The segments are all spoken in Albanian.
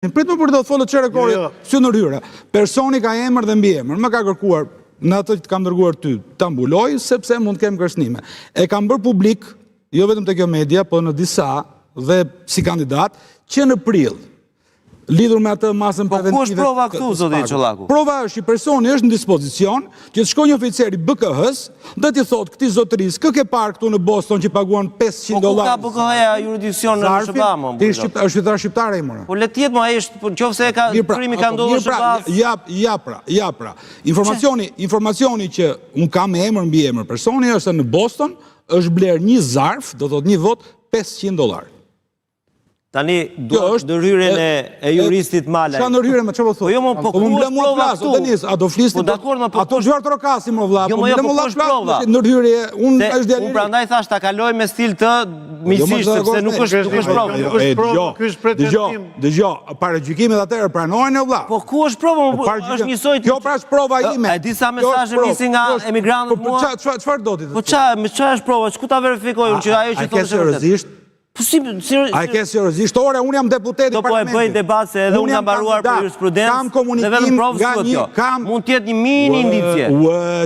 Prit më për të folë çere kori, sy në rryra. Personi ka emër dhe mbi emër, më ka kërkuar në atë që të kam dërguar ty, ta mbuloj sepse mund të kem kërcënime. E kam bërë publik, jo vetëm te kjo media, po në disa dhe si kandidat, që në prill, lidhur me atë masën preventive. Po ku është prova këtu, zoti Çollaku? Prova është i personi është në dispozicion që të shkojë një oficer i BKH-s dhe t'i thotë këtij zotëris, kë ke parë këtu në Boston që paguan $500. Po ku ka BKH-ja jurisdiksion në SBA më? Ti është shqiptar shqiptare më. Po le të jetë më ai është, nëse ka krimi ka ndodhur në Ja pra. Informacioni që un kam me emër mbi emër personi është se në Boston është bler një zarf, do thotë një vot $500. Tani duhet ndërhyrjen e juristit Mala. Çfarë ndërhyrje më çfarë thua? Po jo më po ku është prova këtu? Denis, a do flisni? Po dakor më po. Ato zgjuar trokasi më vëlla. Jo më jo po është prova. Ndërhyrje, unë është djalë. Unë prandaj thash ta kaloj me stil të miqësisht sepse nuk është prova. Ky është pretendim. Dëgjoj, paragjykimet atëherë pranojnë vëlla. Po ku është prova? Është njësoj. Kjo pra është prova ime. E di sa mesazhe nisin nga emigrantët mua. Po çfarë do ti? Po çfarë është prova? Çku ta verifikoj unë që ajo që thotë është vërtet? A ke seriozisht? Ore, unë jam deputet i Do parlamentit. po e bëj debat se edhe unë jam mbaruar për jurisprudencë dhe vetëm provë s'po kjo. Mund t'jetë një mini indicje.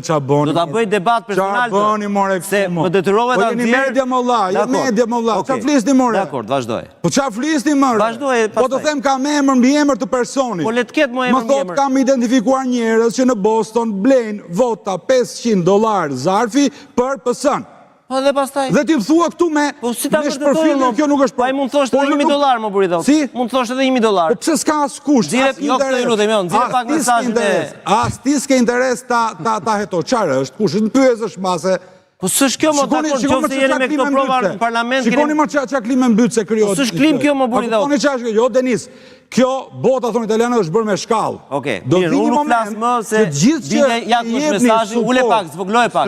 Qa boni? Do ta bëj debat personal se më detyrove ta nxjerr. Media më vlla, jo media më vlla. Çfarë flisni more? Dakor, vazhdoj. Po çfarë flisni më? Vazhdoj pastaj. Po të them kam emër mbi emër të personit. Po le të ketë më emër mbi emër. Më thot kam identifikuar njerëz që në Boston blejnë vota $500 zarfi për PS-n. Po dhe pastaj. Dhe ti më thua këtu me shpërfillje, kjo nuk është. Po ai mund thoshte edhe $1000 më buri thot. Si? Mund thoshte edhe $1000. Po pse s'ka askush? Jo këtë lutem, jo, nxjerr pak mesazhin e. As ti s'ke interes ta heto. Çfarë është? Kush është pyesësh mbase? Po s'është kjo më dakor, nëse jeni me këto prova në parlament. Shikoni më ç'a klim mbyt se krijohet. Po s'është klim kjo më buri thot. Po ç'është kjo? Jo Denis. Kjo bota thonë italianët është bërë me shkallë. Okej, mirë, unë nuk flas më se bile jakush mesazhi, ule pak, zvogloje pak.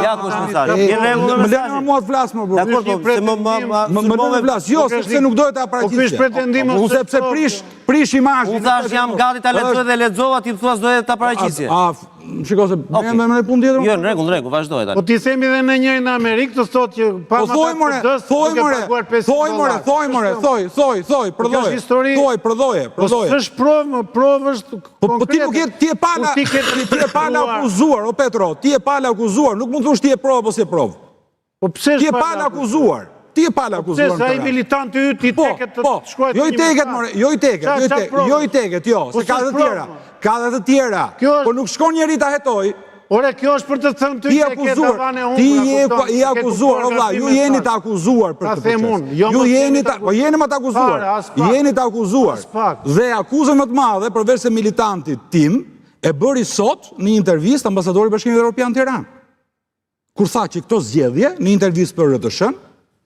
Jakush mesazhi. Në rregull më lënë mua të flas më burr. Dakor, po se më lënë flas. Jo, sepse nuk dohet ta paraqisje. Po ky është pretendim sepse prish imazhin. Unë thash jam gati ta lexoj dhe lexova, ti thua s'dohet ta paraqisje. Shiko se me në punë tjetër. Jo, në rregull, vazhdoj tani. Po ti themi edhe në njërin në Amerikë të thotë që pa thoj more, prodhoje. Po s'është provë është konkrete. Po ti nuk je ti e pala akuzuar, o Petro, ti e pala akuzuar, nuk mund të thosh ti e provë apo si e provë. Po pse ti e pala akuzuar? Ti e pala akuzuar. Pse sa i militant i yt i teket të shkruajë. Jo i teket, se ka të tjera. Ka dhe të tjera. Po nuk shkon njeri ta hetoj. Ore, kjo është për të thënë ty që ke të vane unë. Ti je akuzuar, o vlla, ju jeni të akuzuar për këtë proces. Ju jeni të akuzuar. Jeni të akuzuar. Dhe akuzën më të madhe, përveç se militantit tim, e bëri sot në intervistë ambasadori i Bashkimit Evropian në Tiranë. Kur tha që këto zgjedhje, në intervistë për RTS-n,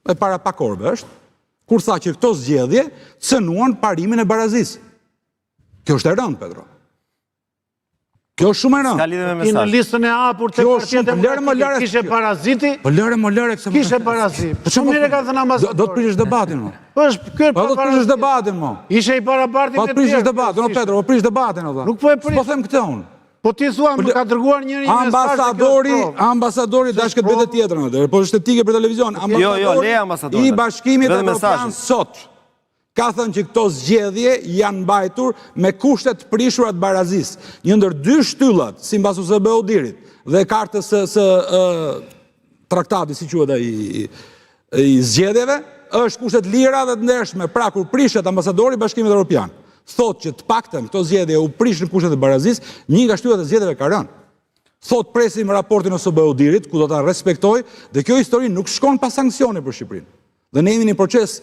e para pak orëve është, kur tha që këto zgjedhje cënuan parimin e barazisë. Kjo është e rëndë, Pedro. Kjo është shumë e rëndë. Ka lidhje me Ti në mesazh. listën e hapur të Partia Demokratike kishe paraziti? Po lëre më Kishe parazit. Shumë mirë ka thënë ambasadori. Do të prishësh debatin, mo. Po është ky Po do të prishësh debatin, mo. Ishe i barabartit Po të prishësh debatin, o Pedro, po prish debatin, o vlla. Nuk po e prish. Po them këtë unë. Po ti thua më ka dërguar njëri Ambasadori dashkët bëhet tjetër atë, po është etike për televizion. Ambasadori i Bashkimit Evropian sot ka thënë që këto zgjedhje janë mbajtur me kushtet prishura të barazisë. Një ndër dy shtyllat, sipas USB-Odirit dhe kartës së traktatit, si quhet ai, i zgjedhjeve, është kushtet lira dhe të ndershme. Pra kur prishet ambasadori i Bashkimit Evropian, thotë që të paktën këto zgjedhje u prish në kushtet e barazisë, një nga shtyllat e zgjedhjeve ka rënë. Thotë presim raportin e USB-Odirit, ku do ta respektoj, dhe kjo histori nuk shkon pa sanksione për Shqipërinë. Dhe ne jemi në proces